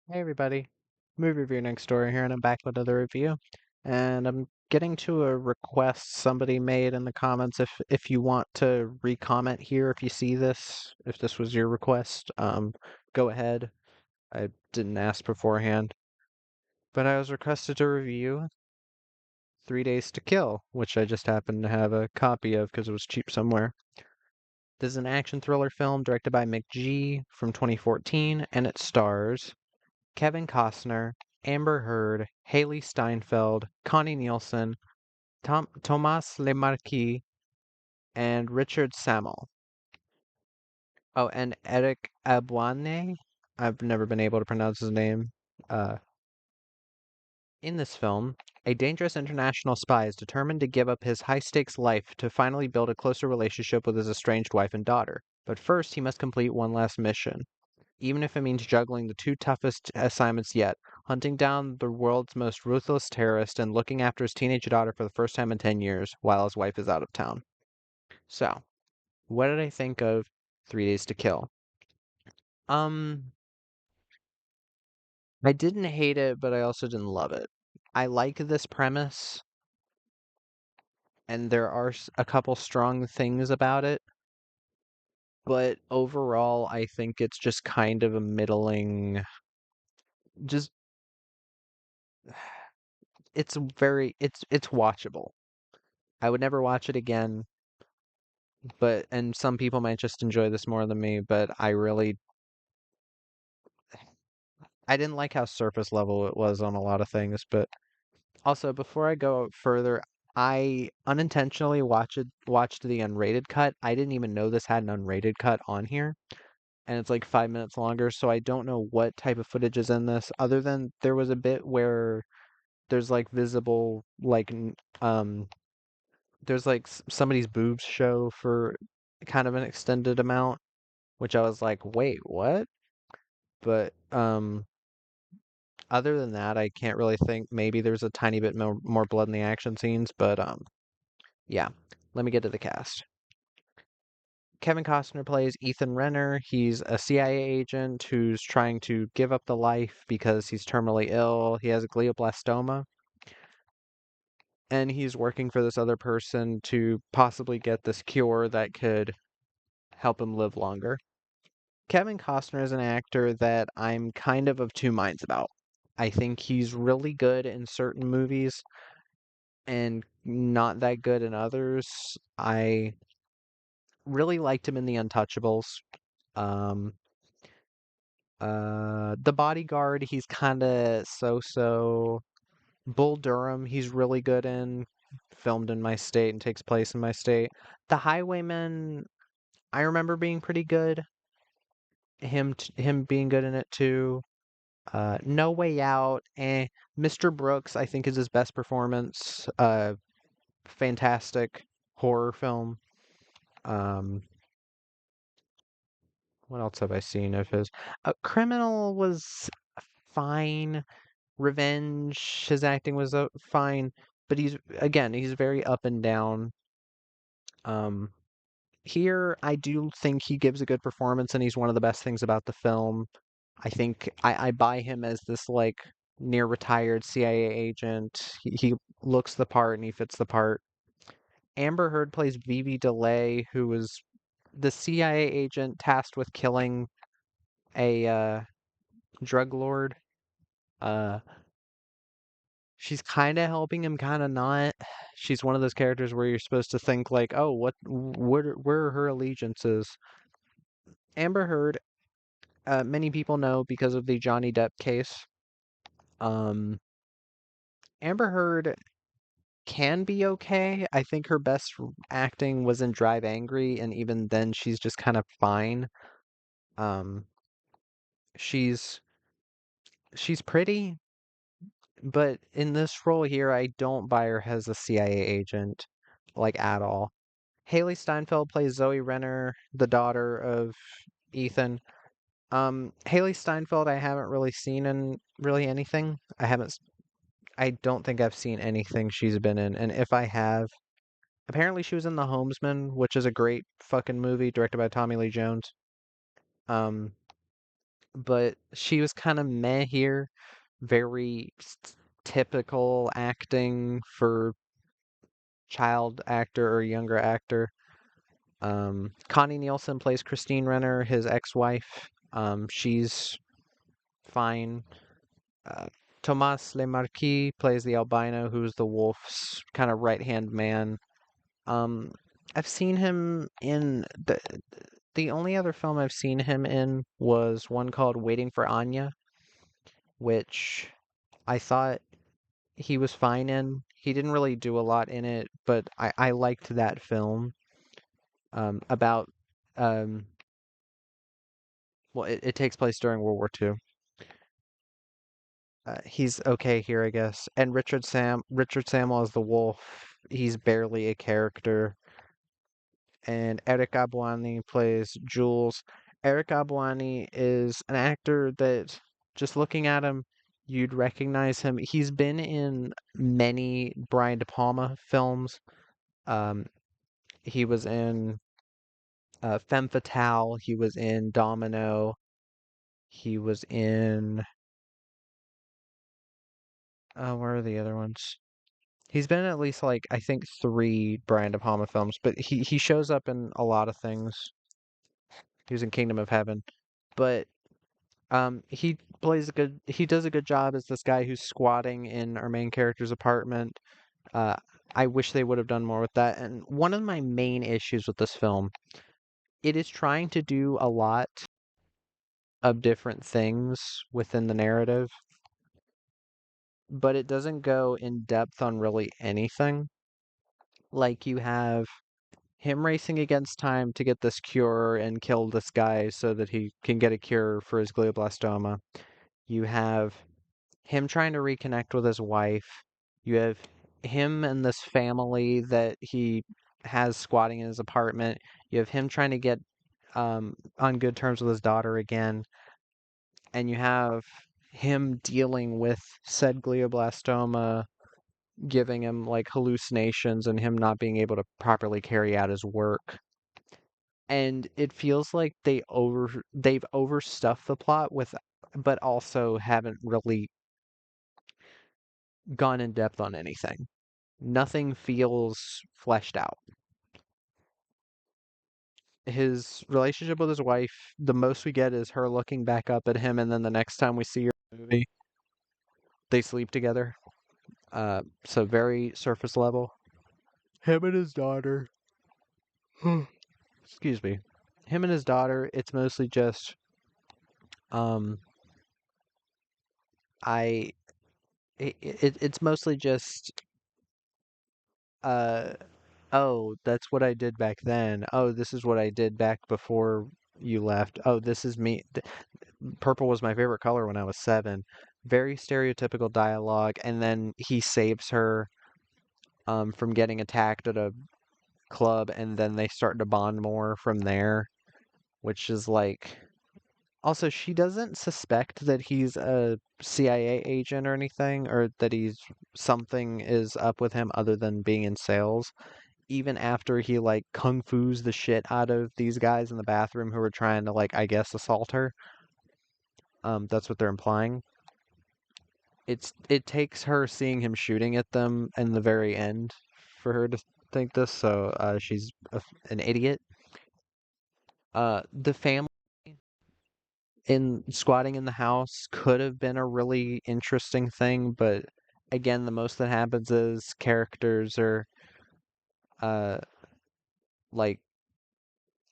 Hey everybody, movie review next door here, and I'm back with another review. And I'm getting to a request somebody made in the comments. If you want to re-comment here, if you see this, if this was your request, go ahead. I didn't ask beforehand, but I was requested to review 3 Days to Kill, which I just happened to have a copy of because it was cheap somewhere. This is an action thriller film directed by McG from 2014, and it stars Kevin Costner, Amber Heard, Haley Steinfeld, Connie Nielsen, Thomas Lemarquis, and Richard Sammel. Oh, and Eric Abouane. I've never been able to pronounce his name. Uh, in this film, a dangerous international spy is determined to give up his high-stakes life to finally build a closer relationship with his estranged wife and daughter. But first, he must complete one last mission. Even if it means juggling the two toughest assignments yet, hunting down the world's most ruthless terrorist and looking after his teenage daughter for the first time in 10 years while his wife is out of town. So, what did I think of 3 Days to Kill? Um, I didn't hate it, but I also didn't love it. I like this premise, and there are a couple strong things about it, but overall, I think it's just kind of a middling, just it's watchable. I would never watch it again, but and some people might just enjoy this more than me, but I didn't like how surface level it was on a lot of things. But also, before I go further, I unintentionally watched the unrated cut. I didn't even know this had an unrated cut on here, and it's like 5 minutes longer, so I don't know what type of footage is in this, other than there was a bit where there's like visible there's like somebody's boobs show for kind of an extended amount, which I was like, wait, what? But other than that, I can't really think. Maybe there's a tiny bit more blood in the action scenes, but yeah. Let me get to the cast. Kevin Costner plays Ethan Renner. He's a CIA agent who's trying to give up the life because he's terminally ill. He has a glioblastoma, and he's working for this other person to possibly get this cure that could help him live longer. Kevin Costner is an actor that I'm kind of two minds about. I think he's really good in certain movies and not that good in others. I really liked him in The Untouchables. Um, The Bodyguard, he's kind of so-so. Bull Durham, he's really good in, filmed in my state and takes place in my state. The Highwayman, I remember being pretty good. Him being good in it too. No Way Out, Mr. Brooks, I think is his best performance. Fantastic horror film. Um, what else have I seen of his? Criminal was fine. Revenge, his acting was fine, but he's very up and down. Um, Here, I do think he gives a good performance, and he's one of the best things about the film. I think I buy him as this like near retired CIA agent. He looks the part and he fits the part. Amber Heard plays Vivi DeLay, who was the CIA agent tasked with killing a drug lord. Uh, she's kind of helping him, kind of not. She's one of those characters where you're supposed to think like, oh, where are her allegiances? Amber Heard, many people know because of the Johnny Depp case. Um, Amber Heard can be okay. I think her best acting was in Drive Angry, and even then, she's just kind of fine. Um, she's she's pretty, but in this role here, I don't buy her as a CIA agent, like at all. Haley Steinfeld plays Zoe Renner, the daughter of Ethan. Haley Steinfeld, I haven't really seen in really anything. I don't think I've seen anything she's been in, and if I have, apparently she was in The Homesman, which is a great fucking movie directed by Tommy Lee Jones. Um, but she was kind of meh here. Very typical acting for child actor or younger actor. Connie Nielsen plays Christine Renner, his ex-wife. She's fine. Uh, Tomas Lemarquis plays the albino, who's the wolf's kind of right-hand man. Um, I've seen him in the only other film I've seen him in was one called Waiting for Anya, which I thought he was fine in. He didn't really do a lot in it, but I liked that film. About um, well, it takes place during World War II. He's okay here, I guess. And Richard Samuel is the wolf. He's barely a character. And Eric Abouani plays Jules. Eric Abouani is an actor that just looking at him, you'd recognize him. He's been in many Brian De Palma films. Um, he was in Femme Fatale. He was in Domino. He was in where are the other ones? He's been in at least like I think three Brian De Palma films, but he shows up in a lot of things. He was in Kingdom of Heaven, but he does a good job as this guy who's squatting in our main character's apartment. Uh, I wish they would have done more with that. And one of my main issues with this film, it is trying to do a lot of different things within the narrative, but it doesn't go in depth on really anything. Like you have him racing against time to get this cure and kill this guy so that he can get a cure for his glioblastoma. You have him trying to reconnect with his wife. You have him and this family that he has squatting in his apartment. You have him trying to get on good terms with his daughter again. And you have him dealing with said glioblastoma, giving him like hallucinations and him not being able to properly carry out his work. And it feels like they've overstuffed the plot with but also haven't really gone in depth on anything. Nothing feels fleshed out. His relationship with his wife, the most we get is her looking back up at him, and then the next time we see her in the movie, they sleep together. So very surface level. Him and his daughter. Excuse me. Him and his daughter, it's mostly just um I it's mostly just uh oh, that's what I did back then. Oh, this is what I did back before you left. Oh, this is me. Purple was my favorite color when I was 7. Very stereotypical dialogue, and then he saves her from getting attacked at a club, and then they start to bond more from there, which is like. Also, she doesn't suspect that he's a CIA agent or anything, or that he's something is up with him other than being in sales. Even after he like kung fu's the shit out of these guys in the bathroom who were trying to like I guess assault her. That's what they're implying. It takes her seeing him shooting at them in the very end for her to think this. So she's an idiot. The family in squatting in the house could have been a really interesting thing, but again, the most that happens is characters are uh like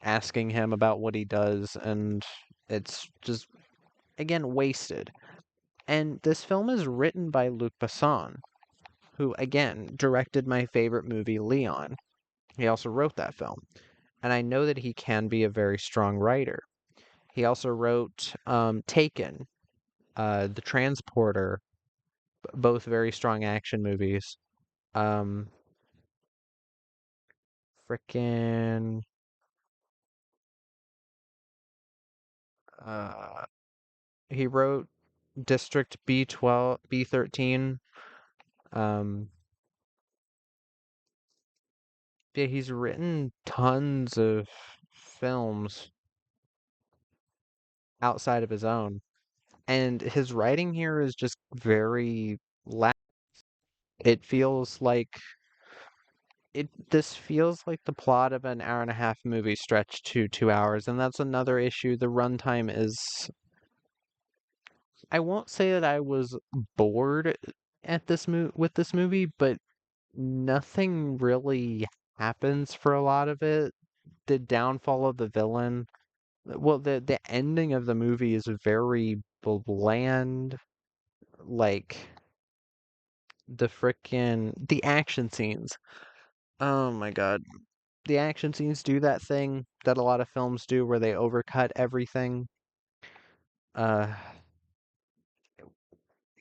asking him about what he does, and it's just again wasted. And this film is written by Luc Besson, who again directed my favorite movie, Leon. He also wrote that film. And I know that he can be a very strong writer. He also wrote Taken, The Transporter, both very strong action movies. Um, Frickin' uh, he wrote District B12, B13. Um, yeah, he's written tons of films. outside of his own. And his writing here is just very la it feels like this feels like the plot of an hour and a half movie stretched to 2 hours, and that's another issue. The runtime is, I won't say that I was bored at with this movie, but nothing really happens for a lot of it. The downfall of the villain, well, the ending of the movie is very bland. Like the action scenes. Oh my God. The action scenes do that thing that a lot of films do where they overcut everything. Uh,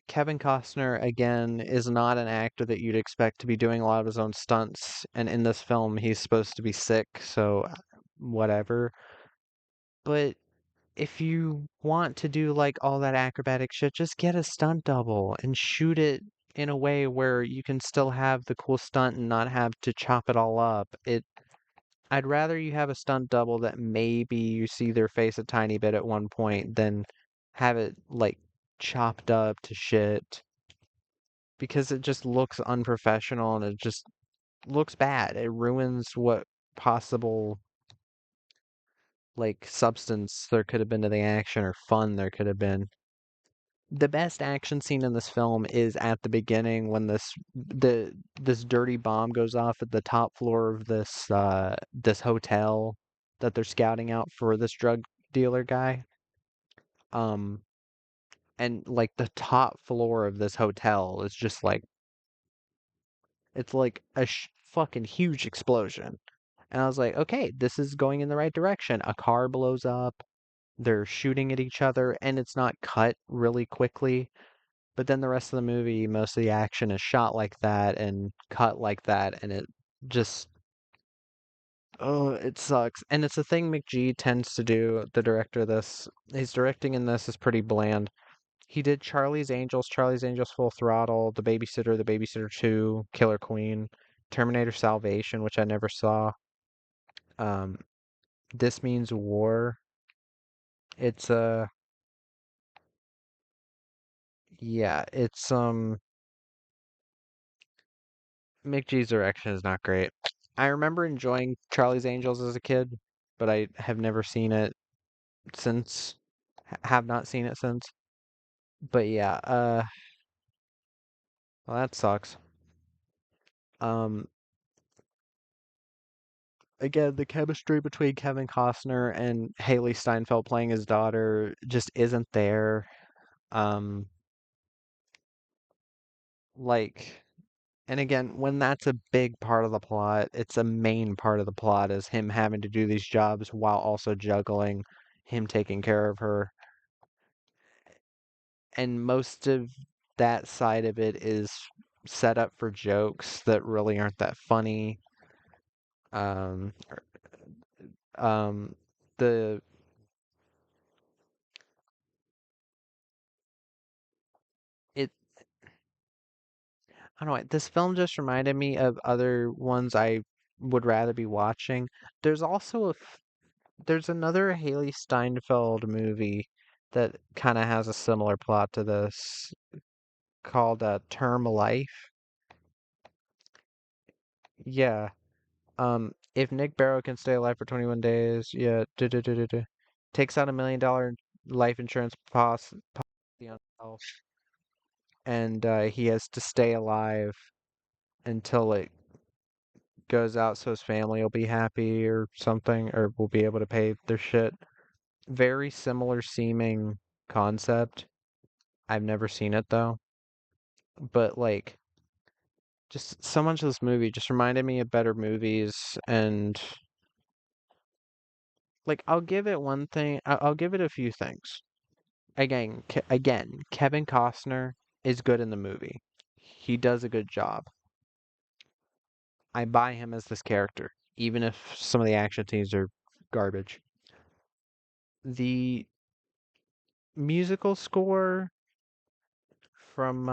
Kevin Costner, again, is not an actor that you'd expect to be doing a lot of his own stunts, and in this film, he's supposed to be sick, so whatever. But if you want to do like all that acrobatic shit, just get a stunt double and shoot it in a way where you can still have the cool stunt and not have to chop it all up. I'd rather you have a stunt double that maybe you see their face a tiny bit at one point than have it like chopped up to shit because it just looks unprofessional and it just looks bad. It ruins what possible like substance there could have been to the action or fun there could have been. The best action scene in this film is at the beginning when this dirty bomb goes off at the top floor of this hotel that they're scouting out for this drug dealer guy. Um and like the top floor of this hotel is just like it's like a fucking huge explosion. And I was like, okay, this is going in the right direction. A car blows up, they're shooting at each other, and it's not cut really quickly. But then the rest of the movie, most of the action is shot like that and cut like that, and it just, oh, it sucks. And it's a thing McG tends to do, the director of this. His directing in this is pretty bland. He did Charlie's Angels Full Throttle, The Babysitter 2, Killer Queen, Terminator Salvation, which I never saw. Um, This Means War. It's yeah, it's McGee's direction is not great. I remember enjoying Charlie's Angels as a kid, but I have never seen it since. Have not seen it since. But yeah, well, that sucks. Um, Again, the chemistry between Kevin Costner and Haley Steinfeld playing his daughter just isn't there. Um, like, and again, when that's a big part of the plot, it's a main part of the plot is him having to do these jobs while also juggling him taking care of her. And most of that side of it is set up for jokes that really aren't that funny. Um, um, the it I don't know. This film just reminded me of other ones I would rather be watching. There's also there's another Haley Steinfeld movie that kind of has a similar plot to this called Term Life. Yeah. If Nick Barrow can stay alive for 21 days, yeah, takes out $1 million life insurance policy on himself, and he has to stay alive until it goes out so his family will be happy or something, or will be able to pay their shit. Very similar seeming concept. I've never seen it though, but like, just so much of this movie just reminded me of better movies, and like, I'll give it one thing. I'll give it a few things. Again, Kevin Costner is good in the movie. He does a good job. I buy him as this character, even if some of the action scenes are garbage. The musical score from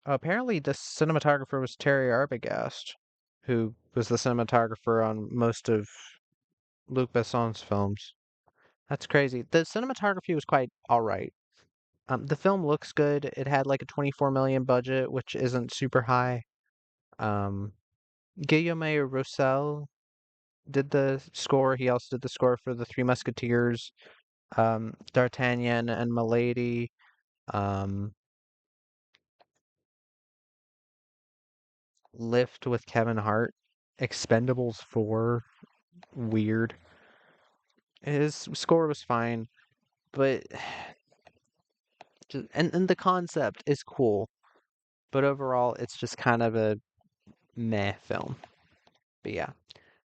apparently the cinematographer was Terry Arbogast, who was the cinematographer on most of Luc Besson's films. That's crazy. The cinematography was quite all right. The film looks good. It had like a 24 million budget, which isn't super high. Um, Guillaume Roussel did the score. He also did the score for The Three Musketeers, D'Artagnan and Milady, um, Lift with Kevin Hart, Expendables 4, weird. His score was fine, but and the concept is cool, but overall it's just kind of a meh film. But yeah,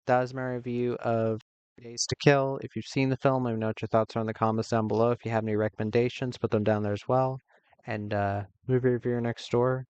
that was my review of Days to Kill. If you've seen the film, let me know what your thoughts are in the comments down below. If you have any recommendations, put them down there as well. And movie reviewer next door.